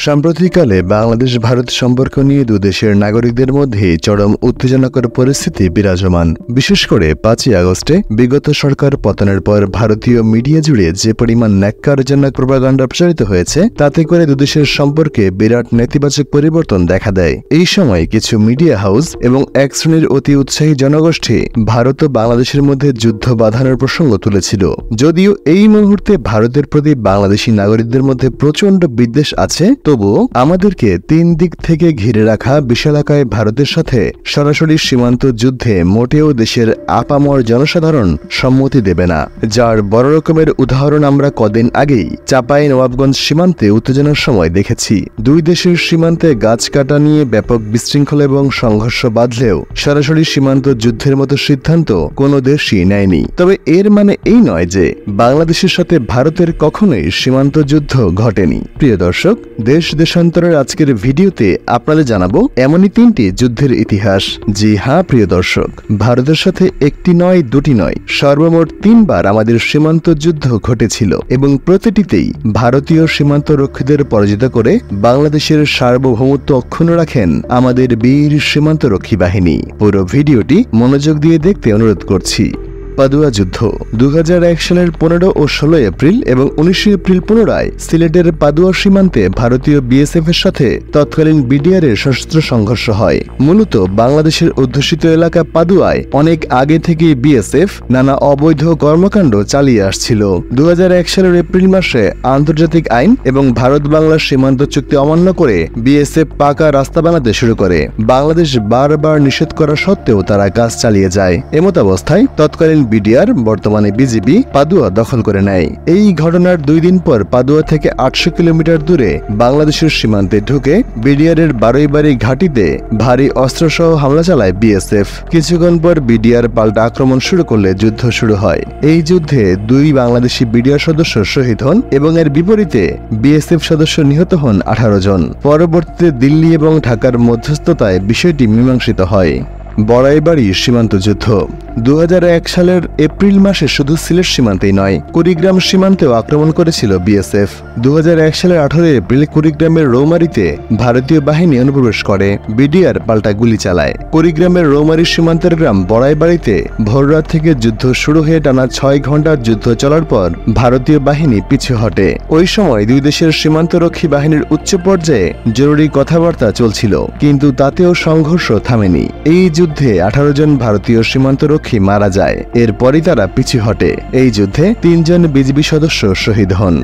সাম্প্রতিককালে বাংলাদেশ ভারত সম্পর্ক নিয়ে দুদেশের নাগরিকদের মধ্যে চরম উত্তেজনাকর পরিস্থিতি বিরাজমান। বিশেষ করে 5ই আগস্টে বিগত সরকার পতনের পর ভারতীয় মিডিয়া জুড়ে যে পরিমাণ ন্যাক্কারজনক প্রপাগান্ডা প্রচারিত হয়েছে, তাতে করে দুদেশের সম্পর্কে বিরাট নেতিবাচক পরিবর্তন দেখা দেয়। এই সময় কিছু মিডিয়া হাউস এবং এক শ্রেণীর অতি উৎসাহী জনগোষ্ঠী ভারত ও বাংলাদেশের মধ্যে যুদ্ধ বাঁধানোর প্রসঙ্গ তুলেছিল। যদিও এই মুহূর্তে ভারতের প্রতি বাংলাদেশি নাগরিকদের মধ্যে প্রচণ্ড বিদ্বেষ আছে, তবুও আমাদেরকে 3 দিক থেকে ঘিরে রাখা বিশালাকায় ভারতের সাথে সরাসরি সীমান্ত যুদ্ধে মোটেও দেশের আপামর জনসাধারণ সম্মতি দেবে না, যার বড় রকমের উদাহরণ আমরা কদিন আগেই চাঁপাইনবাবগঞ্জ সীমান্তে উত্তেজনার সময় দেখেছি। দুই দেশের সীমান্তে গাছ কাটা নিয়ে ব্যাপক বিশৃঙ্খলা এবং সংঘর্ষ বাঁধলেও সরাসরি সীমান্ত যুদ্ধের মতো সিদ্ধান্ত কোনো দেশই নেয়নি। তবে এর মানে এই নয় যে বাংলাদেশের সাথে ভারতের কখনোই সীমান্ত যুদ্ধ ঘটেনি। প্রিয় দর্শক, দেশ দেশান্তরের আজকের ভিডিওতে আপনাদের জানাবো এমনই 3টি যুদ্ধের ইতিহাস। জি হ্যাঁ প্রিয় দর্শক, ভারতের সাথে একটি নয়, দুটি নয়, সর্বমোট 3 বার আমাদের সীমান্ত যুদ্ধ ঘটেছিল এবং প্রতিটিতেই ভারতীয় সীমান্ত রক্ষীদের পরাজিত করে বাংলাদেশের সার্বভৌমত্ব অক্ষুণ্ণ রাখেন আমাদের বীর সীমান্তরক্ষী বাহিনী। পুরো ভিডিওটি মনোযোগ দিয়ে দেখতে অনুরোধ করছি। পাদুয়া যুদ্ধ 2001 সালের 15 ও 16 এপ্রিল এবং 19 এপ্রিল পুনরায় সিলেটের পাদুয়া সীমান্তে ভারতীয় বিএসএফ এর সাথে তৎকালীন বিডিআর এর সশস্ত্র সংঘর্ষ হয়। মূলত বাংলাদেশের অধ্যুষিত এলাকা পাদুয়ায় অনেক আগে থেকেই বিএসএফ নানা অবৈধ কর্মকাণ্ড চালিয়ে আসছিল। 2001 সালের এপ্রিল মাসে আন্তর্জাতিক আইন এবং ভারত বাংলার সীমান্ত চুক্তি অমান্য করে বিএসএফ পাকা রাস্তা বানাতে শুরু করে। বাংলাদেশ বারবার নিষেধ করা সত্ত্বেও তারা কাজ চালিয়ে যায়। এমত অবস্থায় তৎকালীন বিডিআর, বর্তমানে বিজিবি, পাদুয়া দখল করে নেয়। এই ঘটনার 2 দিন পর পাদুয়া থেকে 800 কিলোমিটার দূরে বাংলাদেশের সীমান্তে ঢুকে বিডিআর এর বারুইবাড়ি ঘাঁটিতে ভারী অস্ত্রসহ হামলা চালায় বিএসএফ। কিছুক্ষণ পর বিডিআর পাল্টা আক্রমণ শুরু করলে যুদ্ধ শুরু হয়। এই যুদ্ধে 2 বাংলাদেশি বিডিআর সদস্য শহীদ হন এবং এর বিপরীতে বিএসএফ সদস্য নিহত হন 18 জন। পরবর্তীতে দিল্লি এবং ঢাকার মধ্যস্থতায় বিষয়টি মীমাংসিত হয়। বড়াইবাড়ি সীমান্ত যুদ্ধ 2001 সালের এপ্রিল মাসে শুধু সিলেট সীমান্তেই নয়, কুড়িগ্রাম সীমান্তেও আক্রমণ করেছিল বিএসএফ। 2001 সালের 18 এপ্রিল কুড়িগ্রামের রৌমারীতে ভারতীয় বাহিনী অনুপ্রবেশ করে। বিডিআর পাল্টা গুলি চালায়। কুড়িগ্রামের রৌমারী সীমান্তের গ্রাম বড়াইবাড়িতে ভোররাত থেকে যুদ্ধ শুরু হয়ে টানা 6 ঘন্টার যুদ্ধ চলার পর ভারতীয় বাহিনী পিছু হটে। ওই সময় 2 দেশের সীমান্তরক্ষী বাহিনীর উচ্চ পর্যায়ে জরুরি কথাবার্তা চলছিল, কিন্তু তাতেও সংঘর্ষ থামেনি। এই যুদ্ধে 18 জন ভারতীয় সীমান্তরক্ষী মারা যায়। এরপরই তারা পিছু হটে। এই যুদ্ধে 3 জন বিজিবি সদস্য শহীদ হন।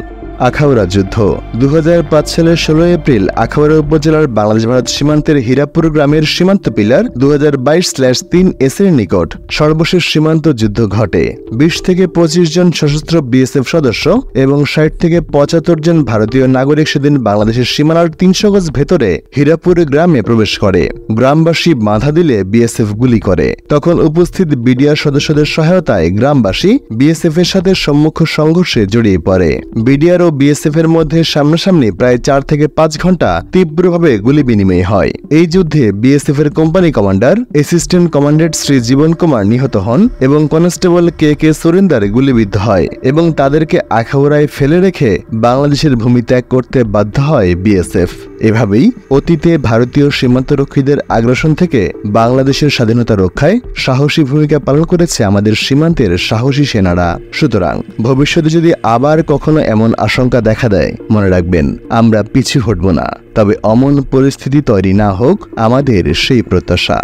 আখাউড়া যুদ্ধ 2005 সালের 16 এপ্রিল আখাউড়া উপজেলার বাংলাদেশ ভারত সীমান্তের হীরাপুর গ্রামের সীমান্ত পিলার 2022/3 এস এর নিকট সর্বশেষ সীমান্ত যুদ্ধ ঘটে। 20 থেকে 25 জন সশস্ত্র বিএসএফ সদস্য এবং 60 থেকে 75 জন ভারতীয় নাগরিক সেদিন বাংলাদেশের সীমানার 300 গজ ভেতরে হীরাপুর গ্রামে প্রবেশ করে। গ্রামবাসী বাধা দিলে বিএসএফ গুলি করে। তখন উপস্থিত বিডিআর সদস্যদের সহায়তায় গ্রামবাসী বিএসএফ এর সাথে সম্মুখ সংঘর্ষে জড়িয়ে পড়ে। বিডিআর ও বিএসএফ এর মধ্যে সামনাসামনি প্রায় 4 থেকে 5 ঘন্টা তীব্রভাবে গুলি বিনিময় হয়। এই যুদ্ধে বিএসএফ এর company commander assistant commandant Shri Jiban Kumar নিহত হন এবং কনস্টেবল কে সুরিন্দার গুলিবিদ্ধ হয় এবং তাদেরকে আখাউড়ায় ফেলে রেখে বাংলাদেশের ভূমি ত্যাগ করতে বাধ্য হয় বিএসএফ। এভাবেই অতীতে ভারতীয় সীমান্তরক্ষীদের আগ্রাসন থেকে বাংলাদেশের স্বাধীনতা রক্ষায় সাহসী ভূমিকা পালন করেছে আমাদের সীমান্তের সাহসী সেনারা। সুতরাং ভবিষ্যতে যদি আবার কখনো এমন আশঙ্কা দেখা দেয়, মনে রাখবেন আমরা পিছু হটব না। তবে অমন পরিস্থিতি তৈরি না হোক আমাদের সেই প্রত্যাশা।